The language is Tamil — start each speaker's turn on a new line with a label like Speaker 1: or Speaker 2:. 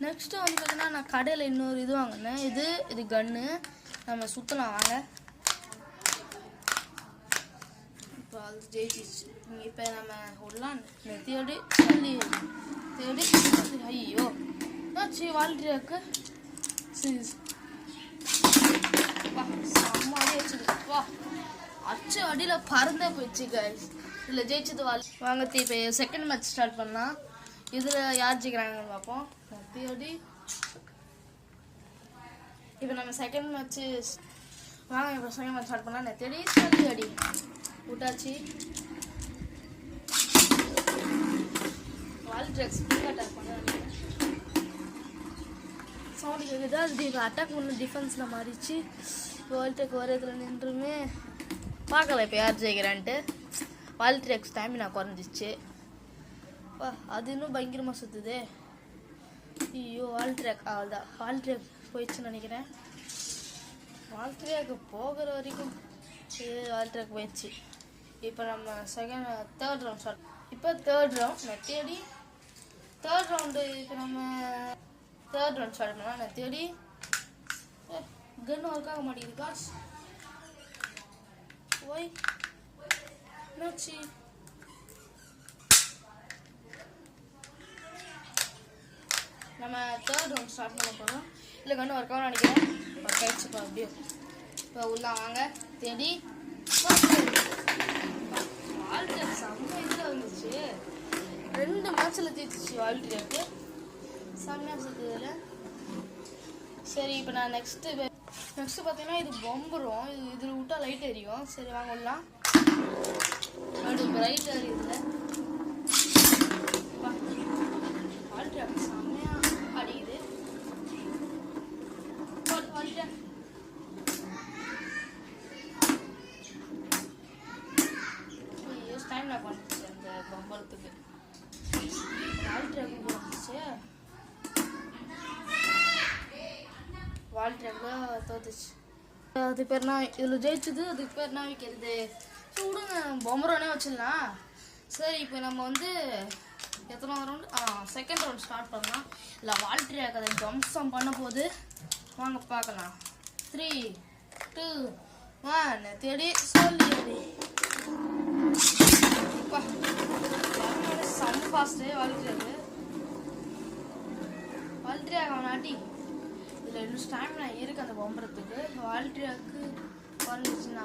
Speaker 1: நெக்ஸ்ட்டு வந்து பார்த்தீங்கன்னா நான் கடையில் இன்னொரு இது வாங்கினேன். இது கன்னு நம்ம சுற்றலாம் வாங்க. இப்போ அது ஜெயிச்சிச்சு. இப்போ நம்ம விடலாம் தேடி தேடி ஐயோ ஆச்சு வால்ட்ரியாக்கு வா செம்மாவே வச்சுது. வா அச்சு அடியில் பறந்தே போயிடுச்சு கைஸ். இதில் ஜெயிச்சது வாங்க இப்போ செகண்ட் மேட்ச் ஸ்டார்ட் பண்ணலாம். இதில் யார் ஜெயிக்கிறாங்கன்னு பார்ப்போம். தேடி இப்போ நம்ம செகண்ட் மேட்ச்சு வாங்க. இப்போ செகண்ட் மேட்ச் ஸ்டார்ட் பண்ணலாம். தேடி அடி விட்டாச்சு. வால்ட்ரியாக் ஸ்பிரிங் அட்டாக் பண்ண சவுண்டு கேட்குது. அது இப்போ அட்டாக் பண்ண டிஃபென்ஸில் மாறிச்சு. வால்ட்ரியாக் ஒரே இதில் நின்றுமே பார்க்கல இப்போ யார் ஜெயிக்கிறான்ட்டு. வால்ட்ரியாக் ஸ்டாமினா குறைஞ்சிச்சு. அது இன்னும் பயங்கரமாக சுற்றுது. ஐயோ வால்ட்ரியாக் அவ்வளோதான். வால்ட்ரியாக் போயிடுச்சுன்னு நினைக்கிறேன். வால்ட்ரியாக் போகிற வரைக்கும் வால்ட்ரியாக் போயிடுச்சு. இப்போ நம்ம தேர்ட் ரவுண்ட் ஸ்டார்ட். இப்போ தேர்ட் ரவுண்ட் நான் தேடி தேர்ட் ரவுண்டு இப்போ நம்ம தேர்ட் ரவுண்ட் ஸ்டார்ட் பண்ணலாம். நான் தேடி கன்னு ஒர்க் ஆக மாட்டேங்குது காஸ். ஓய் என்னாச்சு? நம்ம தேர்ட் ரவுண்ட் ஸ்டார்ட் பண்ண போகிறோம். இல்லை கன்று ஒர்க் ஆகும் நினைக்கிறேன். ஒர்க் ஆகிடுச்சுப்பா அப்படியே. இப்போ உள்ள வாங்க. தேடி வால்ட்ரியாக் செம்ம இதில் வந்துச்சு. 2 மேட்ச்சில் ஜெயிச்சிச்சு வால்ட்ரியாக்கு. செம்மையாக சுற்றுதில். சரி இப்போ நான் நெக்ஸ்ட்டு பார்த்தீங்கன்னா இது பொம்பரும். இதில் விட்டா லைட் எரியும். சரி வாங்க விடலாம். அது ரைட் எரியுதுல. வால்ட்ரியாக் செம்மையாக அடிக்குது. வால்ட்ரியாக் டைம் நான் பண்ணிச்சு அந்த பொம்பரத்துக்கு. வால்ட்ரியாக் வந்துச்சு. வால்ட்ரியாக் தோத்துச்சு. அது பேர் நான் இதில் ஜெயிச்சது. அதுக்கு பேர் என்ன வைக்கிறது? விடுங்க பொம்பரோனே வச்சிடலாம். சரி இப்போ நம்ம வந்து எத்தனை ரவுண்டு செகண்ட் ரவுண்ட் ஸ்டார்ட் பண்ணலாம். இல்லை வால்ட்ரியாக் அதை ஜம்சம் பண்ண போது வாங்க பார்க்கலாம். 3 2 1 தேடி சொல்லி செம்ம ஃபாஸ்ட்டு வால்ட்ரியாக் அவன் ஆட்டி. இதில் இன்னும் ஸ்டாமினா இருக்குது அந்த பொம்பரத்துக்கு. வால்ட்ரியாக்கு குறைஞ்சிச்சுன்னா